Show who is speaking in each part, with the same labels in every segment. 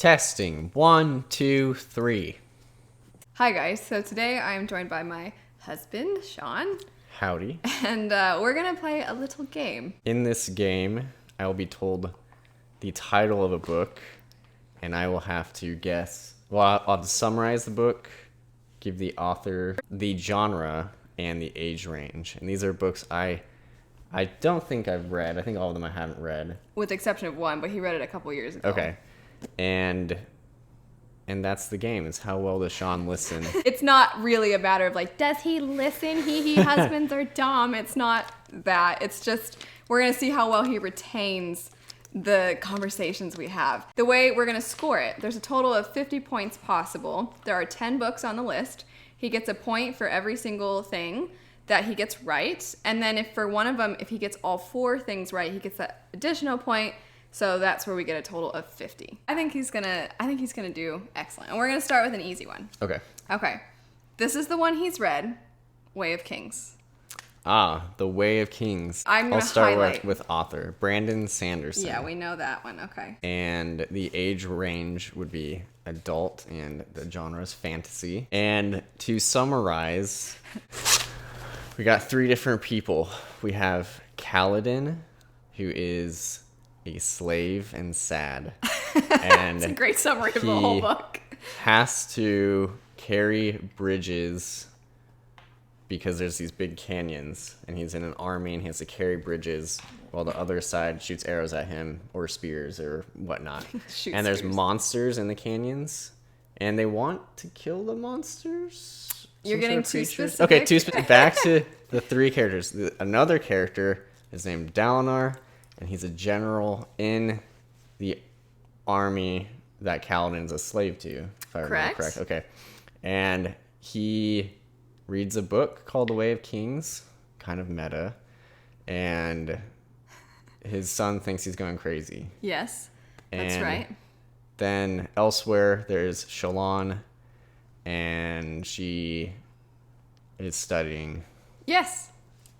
Speaker 1: Testing. 1, 2, 3.
Speaker 2: Hi guys, so today I am joined by my husband, Sean.
Speaker 1: Howdy.
Speaker 2: And we're going to play a little game.
Speaker 1: In this game, I will be told the title of a book, and I will have to guess. Well, I'll have to summarize the book, give the author the genre, and the age range. And these are books I don't think I've read. I think all of them I haven't read.
Speaker 2: With the exception of one, but he read it a couple years ago.
Speaker 1: Okay. And that's the game. It's how well does Sean listen.
Speaker 2: It's not really a matter of like, does he listen? Husbands are dumb. It's not that. It's just, we're going to see how well he retains the conversations we have. The way we're going to score it, there's a total of 50 points possible. There are 10 books on the list. He gets a point for every single thing that he gets right. And then if for one of them, if he gets all 4 things right, he gets that additional point. So that's where we get a total of 50. I think he's gonna do excellent. And we're gonna start with an easy one. Okay. This is the one he's read, Way of Kings.
Speaker 1: The Way of Kings.
Speaker 2: I'll start
Speaker 1: with author Brandon Sanderson.
Speaker 2: Yeah, we know that one. Okay.
Speaker 1: And the age range would be adult, and the genre is fantasy. And to summarize, we got 3 different people. We have Kaladin, who is a slave and sad. And
Speaker 2: it's a great summary of the whole book.
Speaker 1: Has to carry bridges because there's these big canyons, and he's in an army and he has to carry bridges while the other side shoots arrows at him or spears or whatnot. And there's monsters in the canyons, and they want to kill the monsters.
Speaker 2: You're getting too specific.
Speaker 1: Okay, back to the 3 characters. Another character is named Dalinar, and he's a general in the army that Kaladin's a slave to, if I remember correct. Okay. And he reads a book called The Way of Kings, kind of meta, and his son thinks he's going crazy.
Speaker 2: Yes, that's right.
Speaker 1: Then elsewhere, there's Shalon, and she is studying.
Speaker 2: Yes.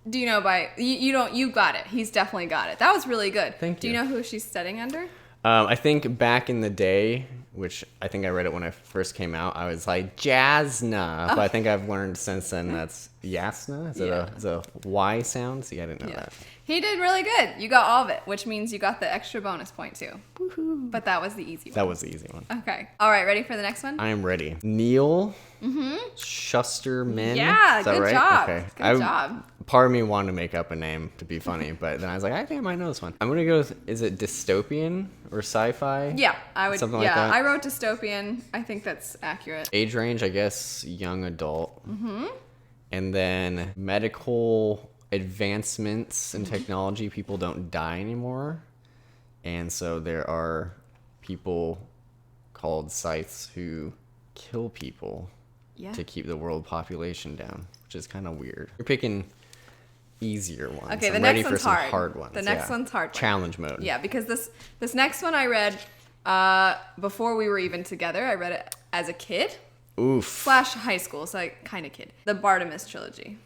Speaker 2: Do you know you got it. He's definitely got it. That was really good.
Speaker 1: Thank you.
Speaker 2: Do you know who she's studying under?
Speaker 1: I think back in the day, which I think I read it when I first came out, I was like, Jasna. But I think I've learned since then that's Yasna. Is it a Y sound? See, I didn't know that.
Speaker 2: He did really good. You got all of it, which means you got the extra bonus point too. Woohoo. But that was the easy one.
Speaker 1: That was the easy one.
Speaker 2: Okay. All right, ready for the next one?
Speaker 1: I am ready. Neil Shusterman.
Speaker 2: Yeah,
Speaker 1: is that
Speaker 2: good
Speaker 1: right?
Speaker 2: job.
Speaker 1: Okay.
Speaker 2: Good job.
Speaker 1: Part of me wanted to make up a name to be funny, but then I was like, I think I might know this one. I'm going to go with, is it dystopian or sci-fi?
Speaker 2: Yeah, I would.
Speaker 1: Something like that.
Speaker 2: I wrote dystopian. I think that's accurate.
Speaker 1: Age range, I guess, young adult. And then medical advancements in technology, people don't die anymore. And so there are people called Scythes who kill people to keep the world population down, which is kind of weird. You're picking easier ones.
Speaker 2: Okay, the
Speaker 1: I'm
Speaker 2: next
Speaker 1: ready
Speaker 2: one's
Speaker 1: for some
Speaker 2: hard.
Speaker 1: hard ones.
Speaker 2: The next one's hard.
Speaker 1: Challenge mode.
Speaker 2: Yeah, because this next one I read before we were even together. I read it as a kid.
Speaker 1: Oof.
Speaker 2: / high school, so like kind of kid. The Bartimaeus trilogy.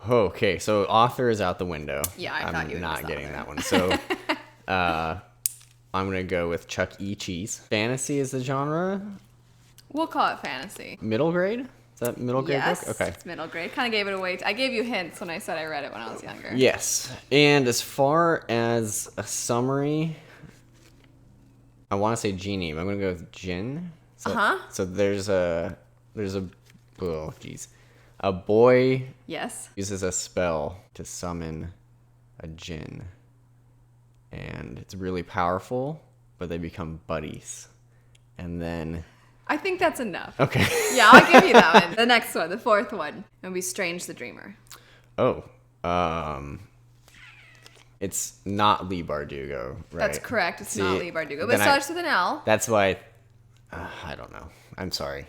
Speaker 1: Okay, so author is out the window.
Speaker 2: Yeah, I thought you would
Speaker 1: not
Speaker 2: miss
Speaker 1: getting
Speaker 2: that
Speaker 1: that one. So I'm gonna go with Chuck E. Cheese. Fantasy is the genre.
Speaker 2: We'll call it fantasy.
Speaker 1: Middle grade? Is that middle grade
Speaker 2: Yes,
Speaker 1: book? Okay.
Speaker 2: it's middle grade. Kind of gave it away. I gave you hints when I said I read it when I was younger.
Speaker 1: Yes. And as far as a summary, I want to say genie, but I'm gonna go with Jinn. So there's a boy uses a spell to summon a djinn, and it's really powerful, but they become buddies, and then
Speaker 2: I think that's enough.
Speaker 1: Okay.
Speaker 2: Yeah, I'll give you that one. The next one, the 4th one, it'll be Strange the Dreamer.
Speaker 1: It's not Lee Bardugo, right?
Speaker 2: That's correct. It's not Lee Bardugo, but it starts with an L.
Speaker 1: That's why I don't know. I'm sorry.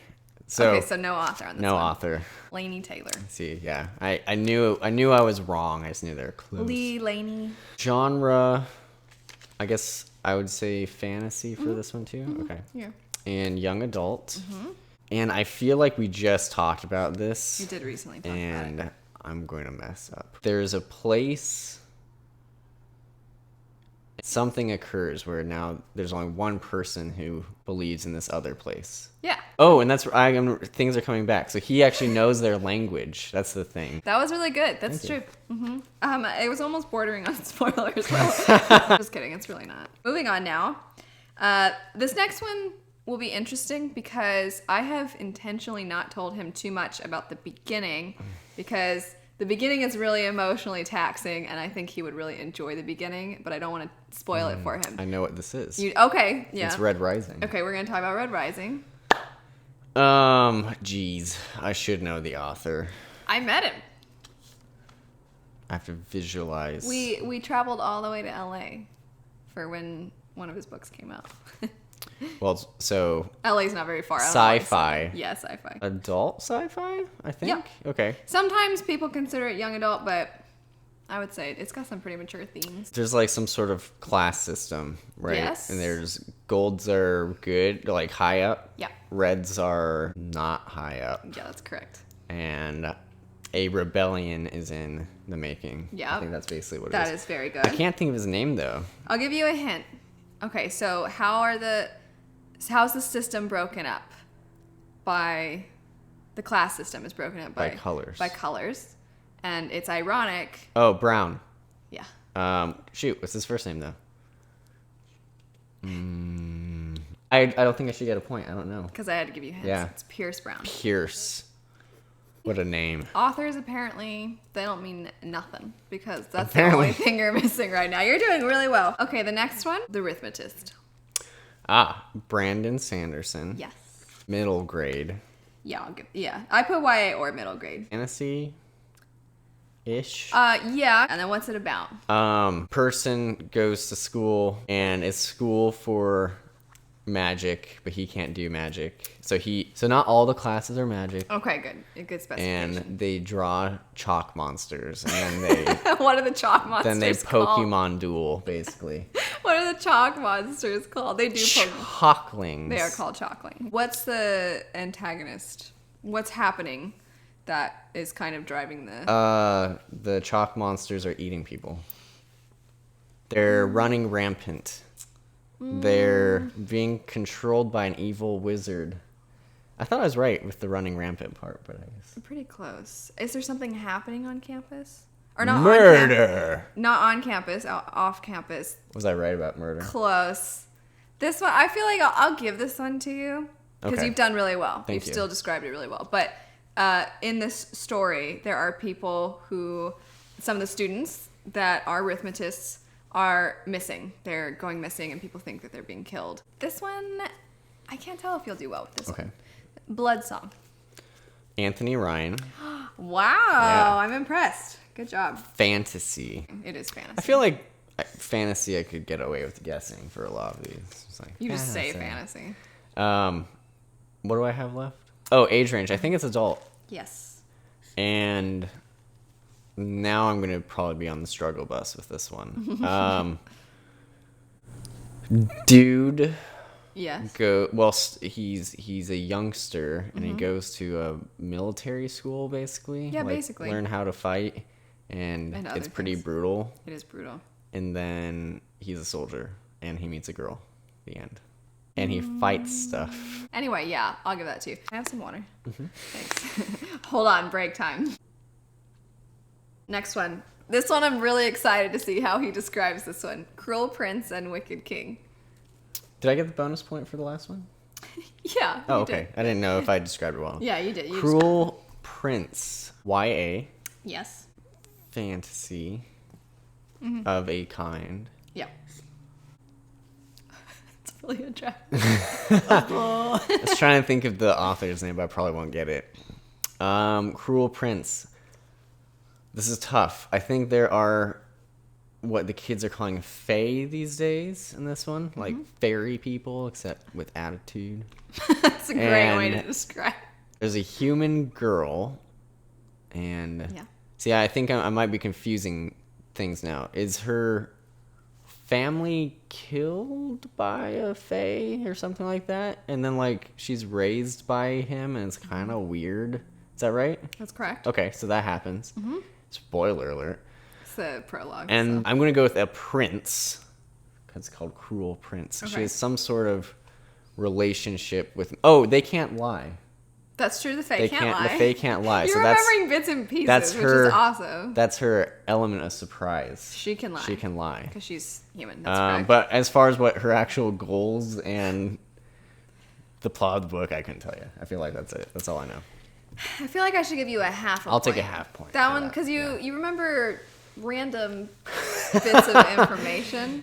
Speaker 1: So
Speaker 2: no author on this
Speaker 1: no
Speaker 2: one.
Speaker 1: author.
Speaker 2: Lainey Taylor.
Speaker 1: See, yeah, I knew I was wrong. I just knew they were close.
Speaker 2: Lee Lainey.
Speaker 1: Genre, I guess I would say fantasy for this one too. Okay.
Speaker 2: Yeah.
Speaker 1: And young adult. And I feel like we just talked about this.
Speaker 2: We did recently talk about it.
Speaker 1: I'm going to mess up. There's a place something occurs where now there's only one person who believes in this other place.
Speaker 2: Yeah.
Speaker 1: Oh, and that's things are coming back. So he actually knows their language. That's the thing.
Speaker 2: That was really good. That's true. It was almost bordering on spoilers. Just kidding. It's really not. Moving on now. This next one will be interesting because I have intentionally not told him too much about the beginning because the beginning is really emotionally taxing and I think he would really enjoy the beginning, but I don't want to spoil it for him.
Speaker 1: I know what this is.
Speaker 2: Okay, yeah.
Speaker 1: It's Red Rising.
Speaker 2: Okay, we're going to talk about Red Rising.
Speaker 1: Geez. I should know the author.
Speaker 2: I met him.
Speaker 1: I have to visualize.
Speaker 2: We traveled all the way to LA for when one of his books came out.
Speaker 1: Well, so
Speaker 2: LA's not very far. I don't know why I said
Speaker 1: sci-fi.
Speaker 2: that. Yeah, sci-fi.
Speaker 1: Adult sci-fi, I think.
Speaker 2: Yeah.
Speaker 1: Okay.
Speaker 2: Sometimes people consider it young adult, but I would say it's got some pretty mature themes.
Speaker 1: There's like some sort of class system, right?
Speaker 2: Yes.
Speaker 1: And there's golds are good, like high up.
Speaker 2: Yeah.
Speaker 1: Reds are not high up.
Speaker 2: Yeah, that's correct.
Speaker 1: And a rebellion is in the making.
Speaker 2: Yeah.
Speaker 1: I think that's basically what it
Speaker 2: That
Speaker 1: is.
Speaker 2: is very good.
Speaker 1: I can't think of his name though.
Speaker 2: I'll give you a hint. Okay, so how's the system broken up? By the class system is broken up by
Speaker 1: colors.
Speaker 2: By colors. And it's ironic.
Speaker 1: Oh, Brown.
Speaker 2: Yeah.
Speaker 1: Shoot, what's his first name though? I don't think I should get a point. I don't know.
Speaker 2: Because I had to give you hints.
Speaker 1: Yeah.
Speaker 2: It's Pierce Brown.
Speaker 1: Pierce. What a name.
Speaker 2: Authors apparently, they don't mean nothing because that's
Speaker 1: Apparently.
Speaker 2: the only thing you're missing right now. You're doing really well. Okay, the next one, The Rithmatist.
Speaker 1: Brandon Sanderson.
Speaker 2: Yes.
Speaker 1: Middle grade.
Speaker 2: Yeah, I put YA or middle grade.
Speaker 1: Fantasy-ish.
Speaker 2: Yeah. And then what's it about?
Speaker 1: Person goes to school and it's school for magic, but he can't do magic. So not all the classes are magic.
Speaker 2: Okay, good. A good specification.
Speaker 1: And they draw chalk monsters, and then they
Speaker 2: What are the chalk monsters
Speaker 1: then they
Speaker 2: called?
Speaker 1: Pokemon duel, basically.
Speaker 2: What are the chalk monsters called? They do
Speaker 1: Chalklings.
Speaker 2: They are called chalkling. What's the antagonist? What's happening that is kind of driving
Speaker 1: The chalk monsters are eating people. They're running rampant. They're being controlled by an evil wizard. I thought I was right with the running rampant part, but I guess.
Speaker 2: Pretty close. Is there something happening on campus? Or not
Speaker 1: Murder!
Speaker 2: Not on campus, off campus.
Speaker 1: Was I right about murder?
Speaker 2: Close. This one, I feel like I'll give this one to you. Because
Speaker 1: Okay.
Speaker 2: you've done really well.
Speaker 1: Thank
Speaker 2: You've
Speaker 1: you.
Speaker 2: still described it really well. But in this story, there are people some of the students that are Rithmatists are missing. They're going missing and people think that they're being killed. This one, I can't tell if you'll do well with this one. Blood Song.
Speaker 1: Anthony Ryan.
Speaker 2: Wow,
Speaker 1: Yeah.
Speaker 2: I'm impressed. Good job.
Speaker 1: Fantasy.
Speaker 2: It is fantasy.
Speaker 1: I feel like fantasy I could get away with guessing for a lot of these. It's like,
Speaker 2: You just say fantasy.
Speaker 1: What do I have left? Oh, age range. I think it's adult.
Speaker 2: Yes.
Speaker 1: And now I'm going to probably be on the struggle bus with this one. Dude
Speaker 2: Yes.
Speaker 1: he's a youngster and he goes to a military school basically.
Speaker 2: Yeah, basically.
Speaker 1: Learn how to fight and
Speaker 2: other
Speaker 1: it's pretty
Speaker 2: things.
Speaker 1: brutal.
Speaker 2: It is brutal.
Speaker 1: And then he's a soldier and he meets a girl at the end. And he fights stuff.
Speaker 2: Anyway, yeah, I'll give that to you. I have some water. Thanks. Hold on, break time. Next one. This one I'm really excited to see how he describes this one. Cruel Prince and Wicked King.
Speaker 1: Did I get the bonus point for the last one?
Speaker 2: Yeah.
Speaker 1: Oh,
Speaker 2: you
Speaker 1: okay.
Speaker 2: did.
Speaker 1: I didn't know if I described it well.
Speaker 2: Yeah, you did.
Speaker 1: Cruel Prince. YA.
Speaker 2: Yes.
Speaker 1: Fantasy of a kind.
Speaker 2: Yeah. It's really a trap.
Speaker 1: I was trying to think of the author's name, but I probably won't get it. Cruel Prince. This is tough. I think there are what the kids are calling fae these days in this one. Like fairy people, except with attitude.
Speaker 2: That's a great way to
Speaker 1: And-
Speaker 2: describe.
Speaker 1: There's a human girl, and
Speaker 2: Yeah.
Speaker 1: see, I think I might be confusing things now. Is her family killed by a fae or something like that? And then like she's raised by him, and it's kind of weird. Is that right?
Speaker 2: That's correct.
Speaker 1: Okay, so that happens. Spoiler alert.
Speaker 2: It's the prologue.
Speaker 1: And
Speaker 2: so.
Speaker 1: I'm gonna go with a prince It's called Cruel Prince. She
Speaker 2: Okay.
Speaker 1: has some sort of relationship with. Oh, they can't lie.
Speaker 2: That's true. The Fae
Speaker 1: They
Speaker 2: can't lie.
Speaker 1: The Fae can't lie.
Speaker 2: You're
Speaker 1: So that's
Speaker 2: remembering bits and pieces,
Speaker 1: that's
Speaker 2: which
Speaker 1: her.
Speaker 2: is awesome.
Speaker 1: That's her element of surprise.
Speaker 2: She can lie.
Speaker 1: She can lie.
Speaker 2: Because she's human. That's correct.
Speaker 1: But as far as what her actual goals and the plot of the book, I couldn't tell you. I feel like that's it. That's all I know.
Speaker 2: I feel like I should give you a half a
Speaker 1: I'll
Speaker 2: point.
Speaker 1: take a half point.
Speaker 2: That
Speaker 1: for
Speaker 2: one, because you,
Speaker 1: Yeah.
Speaker 2: you remember random bits of information.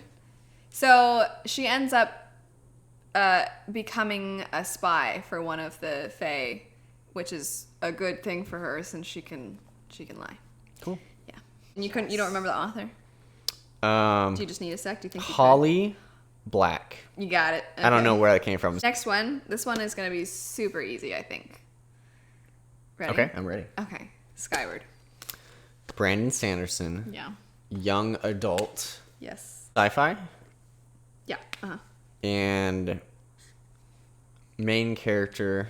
Speaker 2: So she ends up becoming a spy for one of the Fae, which is a good thing for her since she can lie.
Speaker 1: Cool.
Speaker 2: Yeah. And you don't remember the author? Do you just need a sec? Do you think you
Speaker 1: Holly Black.
Speaker 2: could? You got it.
Speaker 1: I don't
Speaker 2: Okay.
Speaker 1: know where that came from.
Speaker 2: Next one. This one is going to be super easy, I think. Ready?
Speaker 1: Okay, I'm ready.
Speaker 2: Okay. Skyward.
Speaker 1: Brandon Sanderson,
Speaker 2: Yeah.
Speaker 1: young adult,
Speaker 2: Yes.
Speaker 1: sci-fi,
Speaker 2: Yeah. Uh-huh.
Speaker 1: and main character.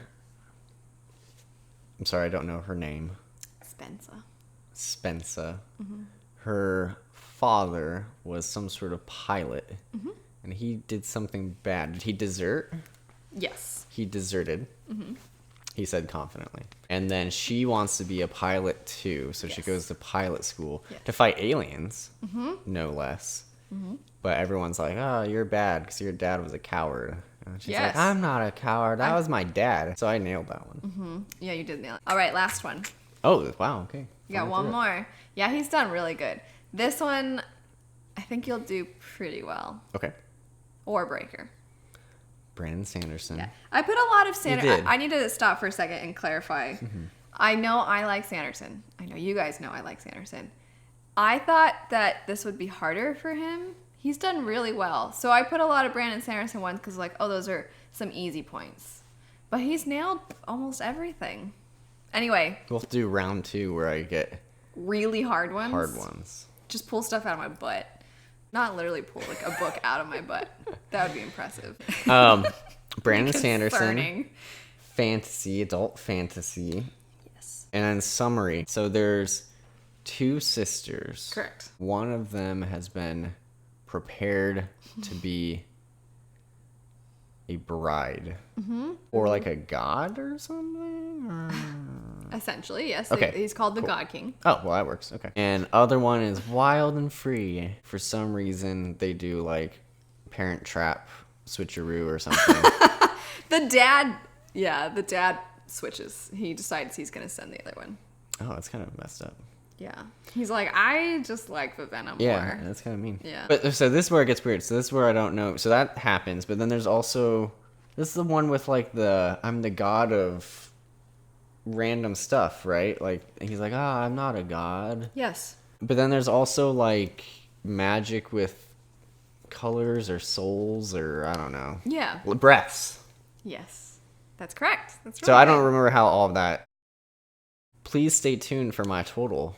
Speaker 1: I'm sorry, I don't know her name.
Speaker 2: Spencer.
Speaker 1: Spencer. Her father was some sort of pilot, and he did something bad. Did he desert?
Speaker 2: Yes.
Speaker 1: He deserted. He said confidently. And then she wants to be a pilot too, so she
Speaker 2: Yes.
Speaker 1: goes to pilot school
Speaker 2: Yes.
Speaker 1: to fight aliens, no less. But everyone's like, "Oh, you're bad because your dad was a coward." And she's
Speaker 2: Yes.
Speaker 1: like, "I'm not a coward. That was my dad." So I nailed that one.
Speaker 2: Yeah, you did nail it. All right, last one.
Speaker 1: Oh, wow. Okay.
Speaker 2: You got one more. Yeah, he's done really good. This one, I think you'll do pretty well.
Speaker 1: Okay.
Speaker 2: Warbreaker.
Speaker 1: Brandon Sanderson.
Speaker 2: Yeah. I put a lot of
Speaker 1: did.
Speaker 2: Sanderson. I need to stop for a second and clarify. I know I like Sanderson. I know you guys know I like Sanderson. I thought that this would be harder for him. He's done really well. So I put a lot of Brandon Sanderson ones because like, oh, those are some easy points. But he's nailed almost everything. Anyway,
Speaker 1: We'll have to do round 2 where I get
Speaker 2: really hard ones.
Speaker 1: hard ones.
Speaker 2: Just pull stuff out of my butt. Not literally pull like a book out of my butt. That would be impressive.
Speaker 1: Brandon Sanderson.
Speaker 2: Concerning.
Speaker 1: Fantasy, adult fantasy.
Speaker 2: Yes.
Speaker 1: And then summary. So there's 2 sisters.
Speaker 2: Correct.
Speaker 1: One of them has been prepared to be a bride. Or like a god or something? Or...
Speaker 2: Essentially, yes.
Speaker 1: Okay,
Speaker 2: He's called the
Speaker 1: cool.
Speaker 2: God King.
Speaker 1: Oh, well, that works. Okay. And other one is wild and free. For some reason, they do like Parent Trap switcheroo or something.
Speaker 2: The dad switches. He decides he's going to send the other one.
Speaker 1: Oh, that's kind of messed up.
Speaker 2: Yeah. He's like, I just like the venom
Speaker 1: Yeah,
Speaker 2: more.
Speaker 1: that's kind of mean.
Speaker 2: Yeah.
Speaker 1: But so this is where it gets weird. So this is where I don't know. So that happens. But then there's also, this is the one with like I'm the god of random stuff, right? Like he's like, I'm not a god.
Speaker 2: Yes.
Speaker 1: But then there's also like magic with colors or souls or I don't know.
Speaker 2: Yeah.
Speaker 1: Breaths.
Speaker 2: Yes. That's correct. That's right.
Speaker 1: So I don't remember how all of that. Please stay tuned for my total.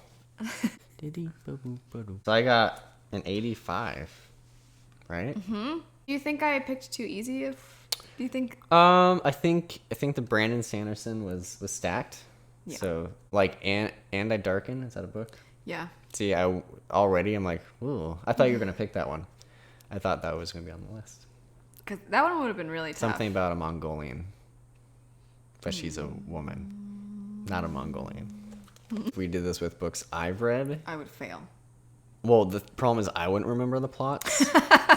Speaker 1: So I got an 85, right?
Speaker 2: Do you think I picked too easy? Do you think?
Speaker 1: I think the Brandon Sanderson was stacked.
Speaker 2: Yeah.
Speaker 1: So like and I Darken, is that a book?
Speaker 2: Yeah.
Speaker 1: See, I'm like, ooh, I thought you were gonna pick that one. I thought that was gonna be on the list.
Speaker 2: Because that one would have been really tough.
Speaker 1: Something about a Mongolian, but she's a woman, not a Mongolian. If we did this with books I've read,
Speaker 2: I would fail.
Speaker 1: well, the problem is I wouldn't remember the plots.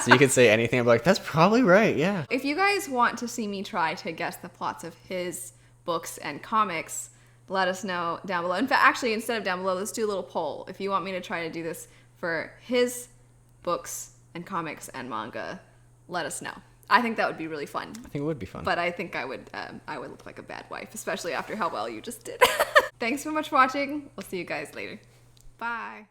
Speaker 1: So you could say anything. I'd be like, that's probably right. Yeah.
Speaker 2: If you guys want to see me try to guess the plots of his books and comics, let us know down below. In fact, actually, instead of down below, let's do a little poll. If you want me to try to do this for his books and comics and manga, let us know. I think that would be really fun.
Speaker 1: I think it would be fun.
Speaker 2: But I think I would look like a bad wife, especially after how well you just did. Thanks so much for watching. We'll see you guys later. Bye.